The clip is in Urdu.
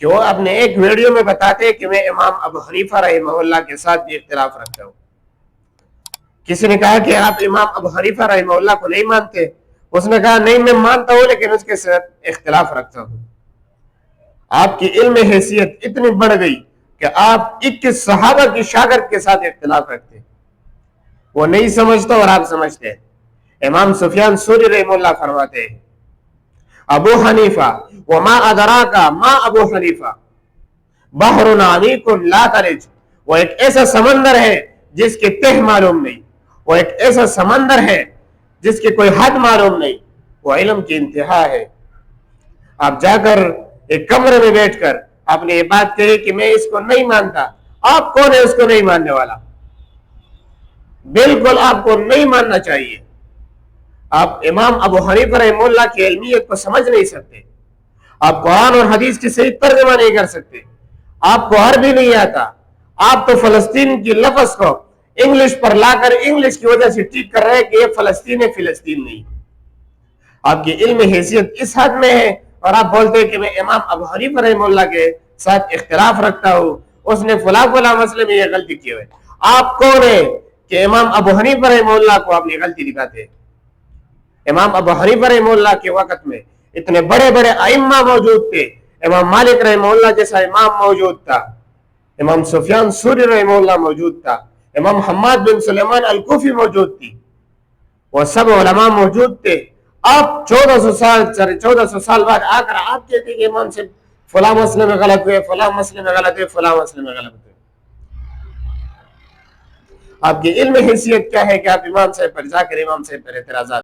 کہ وہ اپنے ایک ویڈیو میں بتاتے کہ میں امام ابو حنیفہ رحمہ اللہ کے ساتھ بھی اختلاف رکھتا ہوں. کسی نے کہا کہ آپ امام ابو حنیفہ رحمہ اللہ کو نہیں مانتے؟ اس نے کہا نہیں میں مانتا ہوں لیکن اس کے ساتھ اختلاف رکھتا ہوں. آپ کی علم حیثیت اتنی بڑھ گئی کہ آپ 21 صحابہ کی شاگرد کے ساتھ اختلاف رکھتے ہیں. وہ نہیں سمجھتا اور آپ سمجھتے ہیں. امام سفیان ثوری رحمہ اللہ فرماتے ہیں ابو حنیفہ وما ادراک ما ابو حنیفہ بحر عمیق لا تلج، وہ ایک ایسا سمندر ہے جس کی تہ معلوم نہیں، وہ ایک ایسا سمندر ہے جس کی کوئی حد معلوم نہیں، وہ علم کی انتہا ہے. آپ جا کر ایک کمرے میں بیٹھ کر آپ نے یہ بات کہی کہ میں اس کو نہیں مانتا. آپ کون ہے اس کو نہیں ماننے والا؟ بالکل آپ کو نہیں ماننا چاہیے. آپ امام ابو حنیفہ رحمہ اللہ کی علمیت کو سمجھ نہیں سکتے. آپ قرآن اور حدیث کی صحیح ترجمہ نہیں کر سکتے. آپ کو عربی نہیں آتا. آپ تو فلسطین کی لفظ کو انگلش پر لا کر انگلش کی وجہ سے ٹھیک کر رہے ہیں کہ یہ فلسطین ہے، فلسطین نہیں. آپ کی علم حیثیت اس حد میں ہے اور آپ بولتے ہیں کہ میں امام ابو حنیفہ رحمہ اللہ کے ساتھ اختلاف رکھتا ہوں، اس نے فلاں فلاں مسئلے میں یہ غلطی کی ہوئی. آپ کون ہے کہ امام ابو حنیفہ رحمہ اللہ کو اپنی غلطی دکھاتے ہیں؟ امام ابو حنیفہ رحمہ اللہ کے وقت میں اتنے بڑے بڑے ائمہ موجود تھے. امام مالک رحمہ اللہ جیسا امام موجود تھا، امام سفیان ثوری رحمہ اللہ موجود تھا، امام حماد بن سلیمان الکوفی موجود تھی، وہ سب علماء موجود تھے. آپ 1400 سال بعد آ کر آپ کہتے ہیں کہ امام سے فلاں مسئلے میں غلط ہوئے، فلاں مسئلے میں غلط ہوئے، فلاں مسئلے میں غلط ہوئے. آپ کی علم حیثیت کیا ہے کہ آپ امام صاحب پر جا کر امام صاحب پر اعتراضات